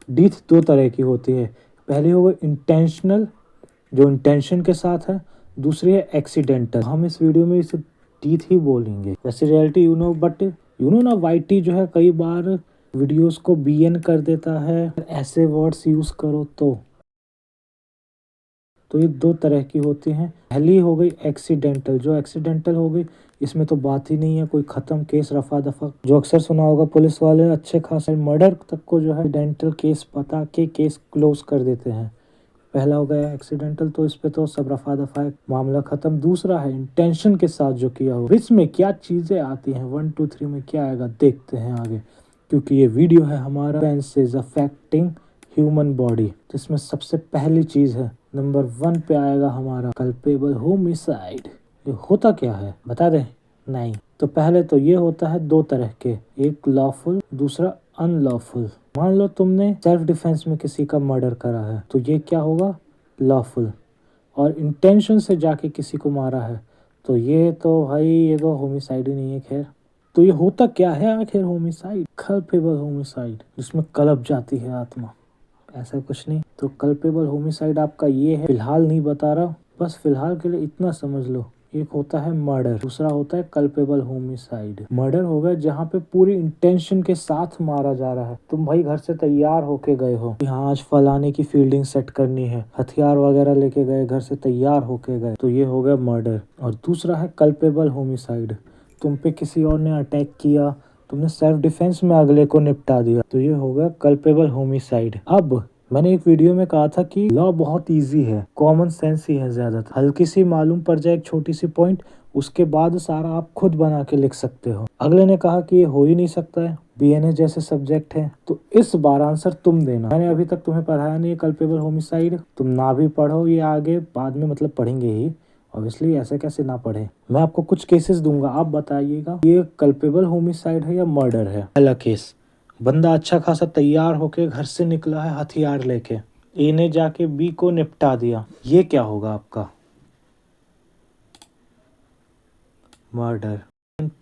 Death दो तरह की होती है। पहली हो गई इंटेंशनल, जो इंटेंशन के साथ है। दूसरी है एक्सीडेंटल। हम इस वीडियो में इसे डेथ ही बोलेंगे। वैसे रियलिटी बट ना वाईटी जो है कई बार वीडियोस को बीएन कर देता है ऐसे वर्ड्स यूज करो तो ये दो तरह की होती हैं। पहली हो गई एक्सीडेंटल। जो एक्सीडेंटल हो गई इसमें तो बात ही नहीं है, कोई खत्म केस, रफा दफा। जो अक्सर सुना होगा पुलिस वाले अच्छे खासे मर्डर तक को जो है एक्सीडेंटल केस बता के केस क्लोज कर देते हैं। पहला हो गया एक्सीडेंटल, तो इस पे तो सब रफा दफा है, मामला खत्म। दूसरा है इंटेंशन के साथ जो किया हो। इसमें क्या चीजें आती हैं 1 2 3 में क्या आएगा देखते हैं आगे, क्योंकि ये वीडियो है हमारा सेंसेस अफेक्टिंग ह्यूमन बॉडी। तो इसमें सबसे पहली चीज है नंबर 1 पे आएगा हमारा कल्पेबल होमिसाइड। ये होता क्या है बता दें? नहीं, तो पहले तो ये होता है दो तरह के, एक लॉफुल, दूसरा अनलॉफुल। मान लो तुमने सेल्फ डिफेंस में किसी का मर्डर करा है तो ये क्या होगा? लॉफुल। और इंटेंशन से जाके किसी को मारा है तो ये तो भाई ये तो होमिसाइड ही नहीं है। खैर, तो ये होता क्या है आखिर होमिसाइड? कल्पेबल होमिसाइड, जिसमें कलप जाती है आत्मा, ऐसा कुछ नहीं। तो कल्पेबल होमिसाइड आपका ये है, फिलहाल नहीं बता रहा, बस फिलहाल के लिए इतना समझ लो। एक होता है मर्डर, दूसरा होता है कल्पेबल होमिसाइड। मर्डर होगा जहाँ पे पूरी इंटेंशन के साथ मारा जा रहा है। तुम भाई घर से तैयार होके गए हो, यहाँ आज फलाने की फील्डिंग सेट करनी है, हथियार वगैरह लेके गए, घर से तैयार होके गए, तो ये हो गया मर्डर। और दूसरा है कल्पेबल होमिसाइड, तुम पे किसी और ने अटैक किया, तुमने सेल्फ डिफेंस में अगले को निपटा दिया, तो ये हो गया कल्पेबल होमिसाइड। अब मैंने एक वीडियो में कहा था कि लॉ बहुत इजी है, कॉमन सेंस ही है ज्यादातर। हल्की सी मालूम पड़ जाए एक छोटी सी पॉइंट, उसके बाद सारा आप खुद बना के लिख सकते हो। अगले ने कहा कि ये हो ही नहीं सकता है, बीएनए जैसे सब्जेक्ट है, तो इस बार आंसर तुम देना। मैंने अभी तक तुम्हें पढ़ाया नहीं है कल्पेबल होमिसाइड, तुम ना भी पढ़ो, ये आगे बाद में मतलब पढ़ेंगे ही ऑब्वियसली, ऐसे कैसे ना पढ़े। मैं आपको कुछ केसेस दूंगा, आप बताइएगा ये कल्पेबल होमिसाइड है या मर्डर है। पहला केस, बंदा अच्छा खासा तैयार होके घर से निकला है हथियार लेके, ए ने जाके बी को निपटा दिया, ये क्या होगा आपका? मर्डर।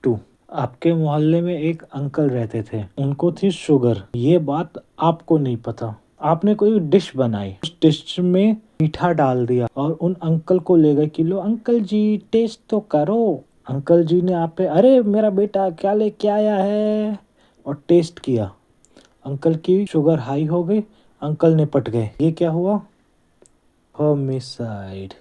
2, आपके मोहल्ले में एक अंकल रहते थे, उनको थी शुगर, ये बात आपको नहीं पता। आपने कोई डिश बनाई, उस डिश में मीठा डाल दिया और उन अंकल को ले गए कि लो अंकल जी टेस्ट तो करो। अंकल जी ने आप पे, अरे मेरा बेटा क्या लेके आया है, और टेस्ट किया। अंकल की शुगर हाई हो गई, अंकल निपट गए, ये क्या हुआ? होमिसाइड।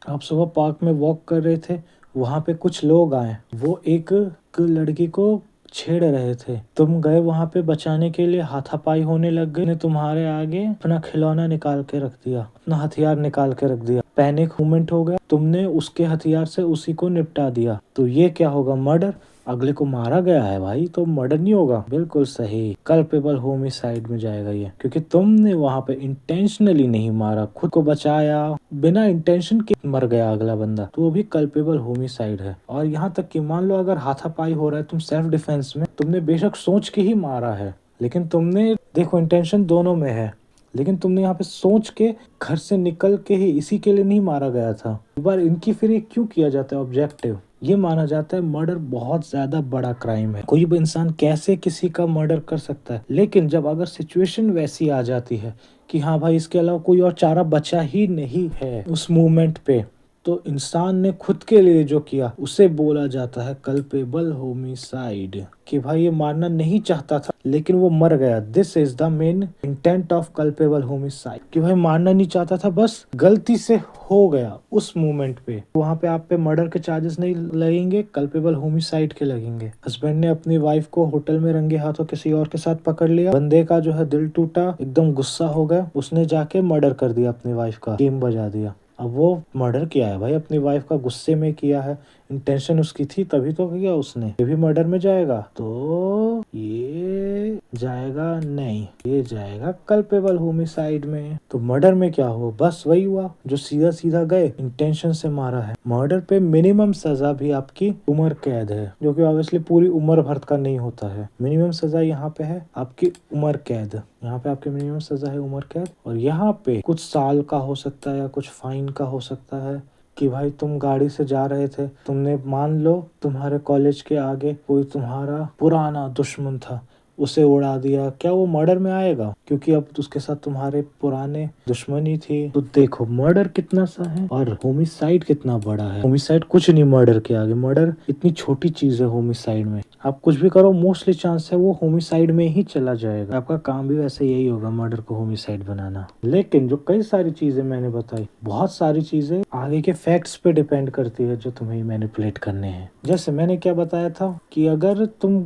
आप सुबह पार्क में वॉक कर रहे थे, वहां पे कुछ लोग आए, वो एक लड़की को छेड़ रहे थे, तुम गए वहां पे बचाने के लिए, हाथापाई होने लग गए, ने तुम्हारे आगे अपना खिलौना निकाल के रख दिया, अपना हथियार निकाल के रख दिया, पैनिक मूवमेंट हो गया, तुमने उसके हथियार से उसी को निपटा दिया, तो ये क्या होगा? मर्डर। अगले को मारा गया है भाई, तो मर्डर नहीं होगा। बिल्कुल सही, कल्पेबल होमिसाइड में जाएगा ये, क्योंकि तुमने वहां पे इंटेंशनली नहीं मारा, खुद को बचाया, बिना इंटेंशन के मर गया अगला बंदा, तो वो भी कल्पेबल होमिसाइड है। और यहाँ तक कि मान लो अगर हाथापाई हो रहा है, तुम सेल्फ डिफेंस में, तुमने बेशक सोच के ही मारा है, लेकिन तुमने देखो इंटेंशन दोनों में है, लेकिन तुमने यहाँ पे सोच के घर से निकल के ही इसी के लिए नहीं मारा गया था। एक बार इनकी फिर ये क्यों किया जाता है ऑब्जेक्टिव, ये माना जाता है मर्डर बहुत ज्यादा बड़ा क्राइम है, कोई भी इंसान कैसे किसी का मर्डर कर सकता है। लेकिन जब अगर सिचुएशन वैसी आ जाती है कि हाँ भाई इसके अलावा कोई और चारा बचा ही नहीं है उस मोमेंट पे, तो इंसान ने खुद के लिए जो किया उसे बोला जाता है कल्पेबल होमिसाइड, कि भाई ये मारना नहीं चाहता था लेकिन वो मर गया। This is the main intent of culpable homicide, कि भाई मारना नहीं चाहता था, बस गलती से हो गया उस मोमेंट पे। वहां पे आप पे मर्डर के चार्जेस नहीं लगेंगे, कल्पेबल होमिसाइड के लगेंगे। हस्बैंड ने अपनी वाइफ को होटल में रंगे हाथों किसी और के साथ पकड़ लिया, बंदे का जो है दिल टूटा, एकदम गुस्सा हो गया, उसने जाके मर्डर कर दिया अपनी वाइफ का, गेम बजा दिया। अब वो मर्डर किया है भाई, अपनी वाइफ का गुस्से में किया है, इंटेंशन उसकी थी तभी तो किया उसने, ये भी मर्डर में जाएगा? तो ये जाएगा नहीं, ये जाएगा कल्पेबल होमिसाइड में। तो मर्डर में क्या हुआ? बस वही हुआ जो सीधा सीधा गए इंटेंशन से मारा है। मर्डर पे मिनिमम सजा भी आपकी उम्र कैद है, जो कि ऑब्वियसली पूरी उम्र भर का नहीं होता है। मिनिमम सजा यहाँ पे है आपकी उम्र कैद, यहाँ पे आपकी मिनिमम सजा है उम्र कैद, और यहाँ पे कुछ साल का हो सकता है या कुछ फाइन का हो सकता है। कि भाई तुम गाड़ी से जा रहे थे, तुमने मान लो तुम्हारे कॉलेज के आगे कोई तुम्हारा पुराना दुश्मन था, उसे उड़ा दिया, क्या वो मर्डर में आएगा? क्योंकि अब उसके साथ तुम्हारे पुराने दुश्मनी थी। तो देखो मर्डर कितना सा है और होमिसाइड कितना बड़ा है। होमिसाइड कुछ नहीं मर्डर के आगे, मर्डर इतनी छोटी चीज है होमिसाइड में। आप कुछ भी करो मोस्टली चांस है वो होमिसाइड में ही चला जाएगा। आपका काम भी वैसे यही होगा, मर्डर को होमिसाइड बनाना। लेकिन जो कई सारी चीजें मैंने बताई, बहुत सारी चीजें आगे के फैक्ट्स पे डिपेंड करती है जो तुम्हें मैनिपुलेट करने हैं। जैसे मैंने क्या बताया था कि अगर तुम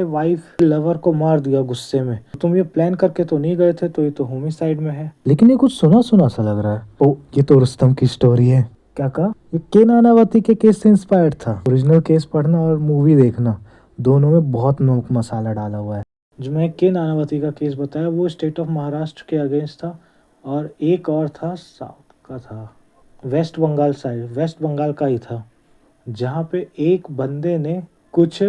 वाइफ लवर को मार दिया गुस्से में, तो तुम ये प्लान करके तो नहीं गए थे, तो ये तो होमिसाइड में है। लेकिन ये कुछ सुना सुना सा लग रहा है। ओ, ये तो रुस्तम की स्टोरी है। क्या कहा? ये के नानावती के केस से इंस्पायर्ड था। ओरिजिनल केस पढ़ना और मूवी देखना, दोनों में बहुत नमक मसाला डाला हुआ है। जो मैं के नानावती का केस बताया वो स्टेट ऑफ महाराष्ट्र के अगेंस्ट था, और एक और था साउथ का था, West Bengal side, West Bengal का ही था, जहाँ पे एक बंदे ने कुछ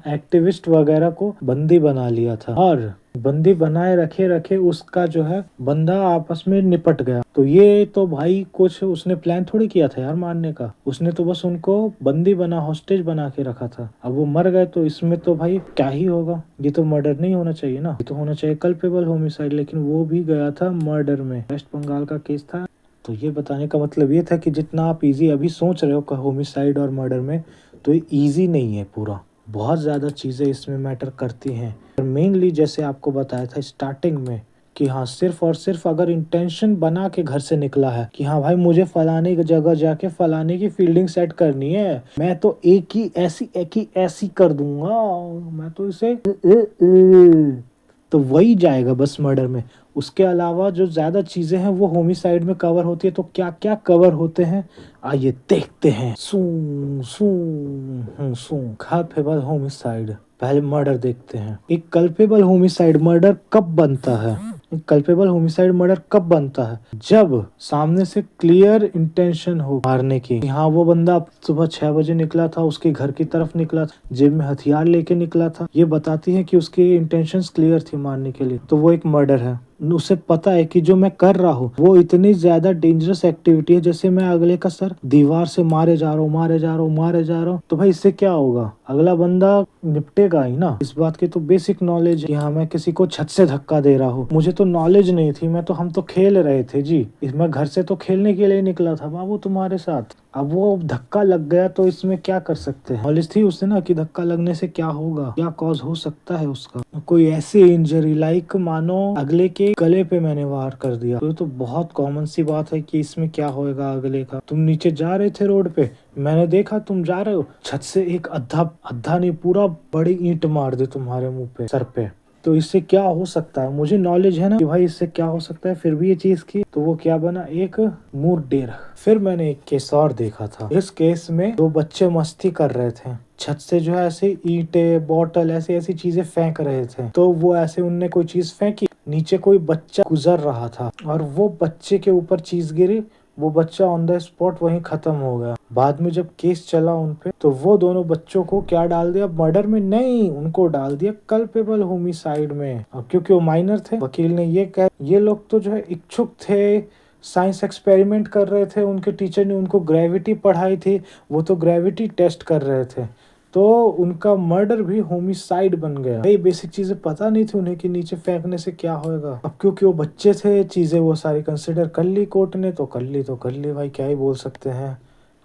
एक्टिविस्ट वगैरह को बंदी बना लिया था, और बंदी बनाए रखे रखे उसका जो है बंदा आपस में निपट गया। तो ये तो भाई कुछ उसने प्लान थोड़ी किया था यार मारने का, उसने तो बस उनको बंदी बना, हॉस्टेज बना के रखा था। अब वो मर गए तो इसमें तो भाई क्या ही होगा, ये तो मर्डर नहीं होना चाहिए ना, ये तो होना चाहिए कल्पेबल होमिसाइड, लेकिन वो भी गया था मर्डर में। वेस्ट बंगाल का केस था। तो ये बताने का मतलब ये था कि जितना आप इजी अभी सोच रहे हो होमिसाइड और मर्डर में, तो ये इजी नहीं है पूरा, बहुत ज़्यादा चीज़ें इसमें मैटर करती हैं। और मेनली जैसे आपको बताया था स्टार्टिंग में कि हाँ सिर्फ और सिर्फ अगर इंटेंशन बना के घर से निकला है कि हाँ भाई मुझे फलाने की जगह जाके फलाने की फील्डिंग सेट करनी है, मैं तो एक ही ऐसी कर दूंगा, मैं तो इसे तो वही जाएगा बस मर्डर में। उसके अलावा जो ज़्यादा चीज़ें हैं वो होमिसाइड में कवर होती है। तो क्या क्या कवर होते हैं आइए देखते हैं। कल्पेबल होमिसाइड, पहले मर्डर देखते हैं। एक कल्पेबल होमिसाइड मर्डर कब बनता है? कल्पेबल होमिसाइड मर्डर कब बनता है? जब सामने से क्लियर इंटेंशन हो मारने की। हाँ वो बंदा सुबह 6 बजे निकला था, उसके घर की तरफ निकला था, जेब में हथियार लेके निकला था, ये बताती है कि उसकी इंटेंशंस क्लियर थी मारने के लिए, तो वो एक मर्डर है। उसे पता है कि जो मैं कर रहा हूँ वो इतनी ज्यादा डेंजरस एक्टिविटी है, जैसे मैं अगले का सर दीवार से मारे जा रहा हूँ, तो भाई इससे क्या होगा, अगला बंदा निपटेगा ही ना। इस बात की तो बेसिक नॉलेज है कि हाँ मैं किसी को छत से धक्का दे रहा हूँ, मुझे तो नॉलेज नहीं थी, हम तो खेल रहे थे जी, मैं घर से तो खेलने के लिए निकला था बाबू तुम्हारे साथ। अब वो धक्का लग गया तो इसमें क्या कर सकते हैं, नॉलेज थी उससे ना कि धक्का लगने से क्या होगा, क्या कॉज हो सकता है उसका। कोई ऐसी इंजरी लाइक मानो अगले के गले पे मैंने वार कर दिया, तो बहुत कॉमन सी बात है कि इसमें क्या होएगा अगले का। तुम नीचे जा रहे थे रोड पे, मैंने देखा तुम जा रहे हो, छत से एक अद्धा नहीं पूरा बड़ी ईंट मार दे तुम्हारे मुंह पे, सर पे, तो इससे क्या हो सकता है। मुझे नॉलेज है ना कि भाई इससे क्या हो सकता है, फिर भी ये चीज की तो वो क्या बना, एक मुर्डेर। फिर मैंने एक केस और देखा था। इस केस में 2 बच्चे मस्ती कर रहे थे, छत से जो है ऐसे ईंटे बॉटल ऐसी ऐसी चीजें फेंक रहे थे। तो वो ऐसे उनने कोई चीज फेंकी, नीचे कोई बच्चा गुजर रहा था और वो बच्चे के ऊपर चीज गिरी, वो बच्चा ऑन द स्पॉट वहीं खत्म हो गया। बाद में जब केस चला उन पे, तो वो दोनों बच्चों को क्या डाल दिया, मर्डर में नहीं, उनको डाल दिया कल्पेबल होमिसाइड में। अब क्योंकि वो माइनर थे, वकील ने ये कहा ये लोग तो जो है इच्छुक थे, साइंस एक्सपेरिमेंट कर रहे थे, उनके टीचर ने उनको ग्रेविटी पढ़ाई थी, वो तो ग्रेविटी टेस्ट कर रहे थे, तो उनका मर्डर भी होमिसाइड बन गया। ये बेसिक चीजें पता नहीं थी उन्हें कि नीचे फेंकने से क्या होएगा। अब क्योंकि वो बच्चे थे, चीजें वो सारी कंसिडर कर ली कोर्ट ने, तो कर ली भाई, क्या ही बोल सकते हैं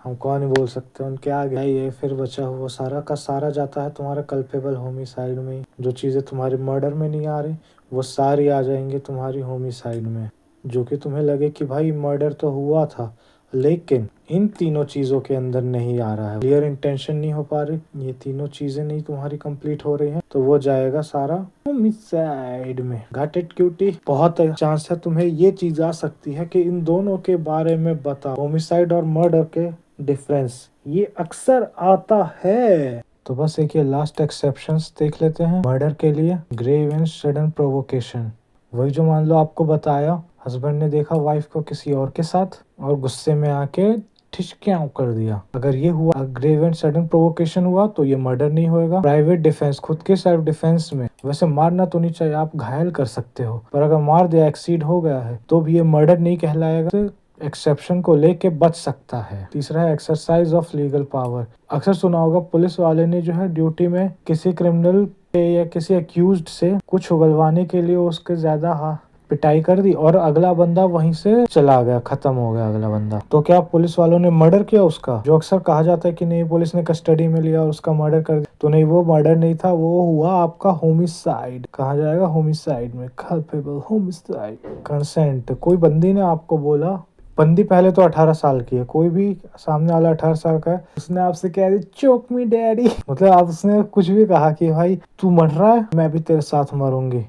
हम, कौन ही बोल सकते हैं उनके आगे। ये फिर बचा हुआ सारा का सारा जाता है तुम्हारा कल्पेबल होमिसाइड में। जो चीजें तुम्हारे मर्डर में नहीं आ रही वो सारी आ जाएंगी तुम्हारी होमिसाइड में, जो कि तुम्हें लगे कि भाई मर्डर तो हुआ था, लेकिन इन तीनों चीजों के अंदर नहीं आ रहा है, क्लियर इंटेंशन नहीं हो पा रही, ये तीनों चीजें नहीं तुम्हारी कंप्लीट हो रही हैं, तो वो जाएगा सारा होमिसाइड में। Got it cutie? बहुत चांस है तुम्हें ये चीज आ सकती है कि इन दोनों के बारे में बता, होमिसाइड और मर्डर के डिफरेंस, ये अक्सर आता है। तो बस एक ये लास्ट एक्सेप्शंस देख लेते हैं मर्डर के लिए। ग्रेव एंड सडन प्रोवोकेशन, वही जो मान लो आपको बताया, हस्बैंड ने देखा वाइफ को किसी और के साथ और गुस्से में आके ठिशक्यां कर दिया। अगर ये हुआ ग्रेव एंड सडन प्रोवोकेशन हुआ तो ये मर्डर नहीं होएगा। प्राइवेट डिफेंस, खुद के सेल्फ डिफेंस में, वैसे मारना तो नहीं चाहिए, आप घायल कर सकते हो, पर अगर मार दिया, एक्सीड हो गया है, तो भी ये मर्डर नहीं कहलाएगा, तो एक्सेप्शन को लेके बच सकता है। तीसरा है एक्सरसाइज ऑफ लीगल पावर। अक्सर सुना होगा पुलिस वाले ने जो है ड्यूटी में किसी क्रिमिनल या किसी अक्यूज्ड से कुछ उगलवाने के लिए उसके ज्यादा पिटाई कर दी और अगला बंदा वहीं से चला गया, खत्म हो गया अगला बंदा। तो क्या पुलिस वालों ने मर्डर किया उसका? जो अक्सर कहा जाता है कि नहीं पुलिस ने कस्टडी में लिया और उसका मर्डर कर दिया, तो नहीं, वो मर्डर नहीं था, वो हुआ आपका होमिसाइड। कहा जाएगा होमिसाइड में, कल्पेबल होमिसाइड। कंसेंट, कोई बंदी ने आपको बोला, बंदी पहले तो 18 साल की है, कोई भी सामने वाला 18 साल का है, उसने आपसे कह दी चोक मी डैडी, मतलब आप उसने कुछ भी कहा कि भाई तू मर रहा है मैं भी तेरे साथ मरूंगी,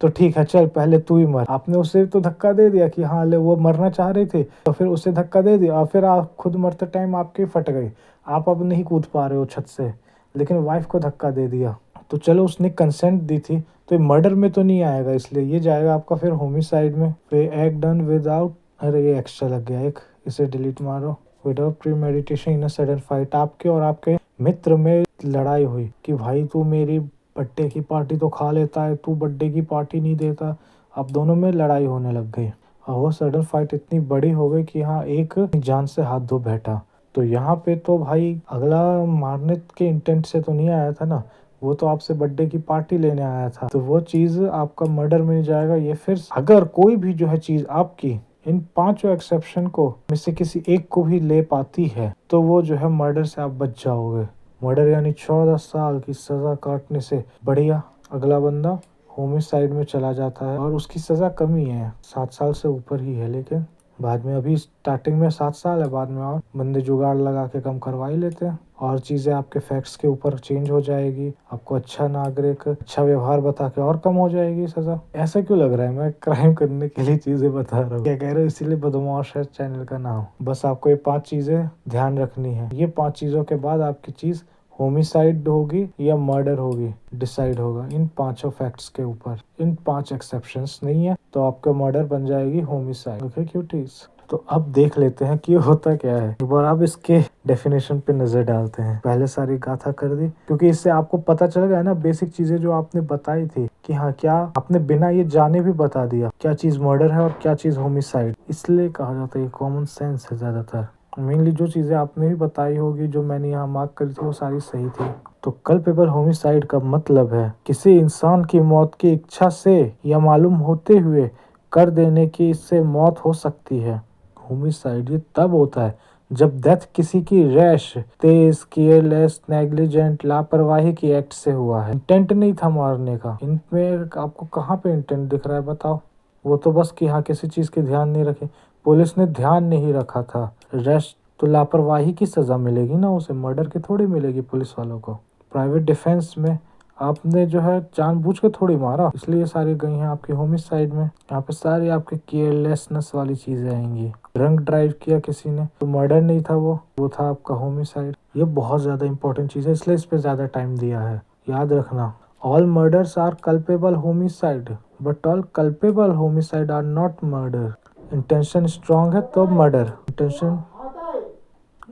तो ठीक है चल पहले तू ही मर। आपने उसे तो धक्का दे दिया कि हाँ ले, वो मरना चाह रही थी तो फिर उसे धक्का दे दिया और फिर आप खुद मरते टाइम आपकी फट गई, आप अब नहीं कूद पा रहे हो छत से, लेकिन वाइफ को धक्का दे दिया। तो चलो उसने कंसेंट दी थी तो मर्डर में तो नहीं आएगा, इसलिए ये जाएगा आपका फिर होमिसाइड में। फिर एक्ट डन विदाउट, अरे ये एक्स्ट्रा लग गया एक, इसे डिलीट मारो। Without premeditation in a sudden fight, आपके और आपके मित्र में लड़ाई हुई कि भाई तू मेरी बर्थडे की पार्टी तो खा लेता है, तू बर्थडे की पार्टी नहीं देता, अब दोनों में लड़ाई होने लग गई और वो सडन फाइट इतनी बड़ी हो गई कि हाँ एक जान से हाथ धो बैठा। तो यहाँ पे तो भाई अगला मारने के इंटेंट से तो नहीं आया था ना, वो तो आपसे बर्थडे की पार्टी लेने आया था, तो वो चीज आपका मर्डर में नहीं जाएगा। ये फिर अगर कोई भी जो है चीज आपकी इन 5 एक्सेप्शन को में से किसी एक को भी ले पाती है तो वो जो है मर्डर से आप बच जाओगे। मर्डर यानी 14 साल की सजा काटने से बढ़िया अगला बंदा होमिसाइड में चला जाता है और उसकी सजा कम ही है, 7 साल से ऊपर ही है, लेकिन बाद में, अभी स्टार्टिंग में 7 साल है, बाद में और बंदे जुगाड़ लगा के कम करवा ही लेते हैं और चीजें आपके फैक्ट्स के ऊपर चेंज हो जाएगी, आपको अच्छा नागरिक अच्छा व्यवहार बता के और कम हो जाएगी सजा। ऐसा क्यों लग रहा है मैं क्राइम करने के लिए चीजें बता रहा हूँ? क्या कह रहे हो? इसीलिए बदमाश है चैनल का नाम। बस आपको ये 5 चीजें ध्यान रखनी है, ये 5 चीजों के बाद आपकी चीज होमिसाइड होगी या मर्डर होगी, डिसाइड होगा इन 5 फैक्ट्स के ऊपर। इन 5 एक्सेप्शंस नहीं है तो आपका मर्डर बन जाएगी होमिसाइड। ओके क्यूटीज, तो अब देख लेते हैं कि होता क्या है। एक बार आप इसके डेफिनेशन पे नजर डालते हैं। पहले सारी गाथा कर दी क्योंकि इससे आपको पता चल गया ना बेसिक चीजें जो आपने बताई थी कि हाँ क्या आपने बिना ये जाने भी बता दिया क्या चीज मर्डर है और क्या चीज होमिसाइड। इसलिए कहा जाता है ये कॉमन सेंस है ज्यादातर। मेनली जो चीजें आपने भी बताई होगी जो मैंने यहाँ मार्क करी थी वो सारी सही थी। तो कल्पेबल होमिसाइड का मतलब है किसी इंसान की मौत की इच्छा से या मालूम होते हुए कर देने की इससे मौत हो सकती है। होमिसाइड ये तब होता है जब डेथ किसी की रैश, तेज, केयरलेस, नेग्लिजेंट, लापरवाही की एक्ट से हुआ है। इंटेंट नहीं था मारने का। इनमें आपको कहाँ पे इंटेंट दिख रहा है बताओ? वो तो बस कि हाँ किसी चीज के ध्यान नहीं रखे, पुलिस ने ध्यान नहीं रखा था। रैश तो लापरवाही की सजा मिलेगी ना उसे, मर्डर की थोड़ी मिलेगी पुलिस वालों को। प्राइवेट डिफेंस में आपने जो है जानबूझ के थोड़ी मारा, इसलिए सारी गई हैं आपकी होमिसाइड में। यहाँ पे सारी आपके केयरलेसनेस वाली चीजें आएंगी। ड्रंक ड्राइव किया किसी ने तो मर्डर नहीं था, वो था आपका होमिसाइड। ये बहुत ज्यादा इंपॉर्टेंट चीज है इसलिए इस पे ज्यादा टाइम दिया है। याद रखना, all murders are culpable homicide but all culpable homicide are not murder. Intention strong है तो मर्डर,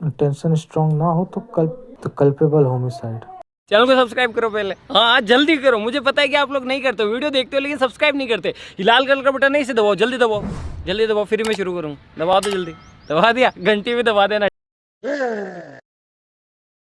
इंटेंशन स्ट्रांग ना हो तो कल्पेबल होमिसाइड। चैनल को सब्सक्राइब करो पहले, हाँ जल्दी करो। मुझे पता है कि आप लोग नहीं करते, वीडियो देखते हो लेकिन सब्सक्राइब नहीं करते। ये लाल कलर का बटन नहीं से दबाओ, जल्दी दबाओ, जल्दी दबाओ, फिर मैं शुरू करूँ। दबा दो जल्दी, दबा दिया, घंटी भी दबा देना।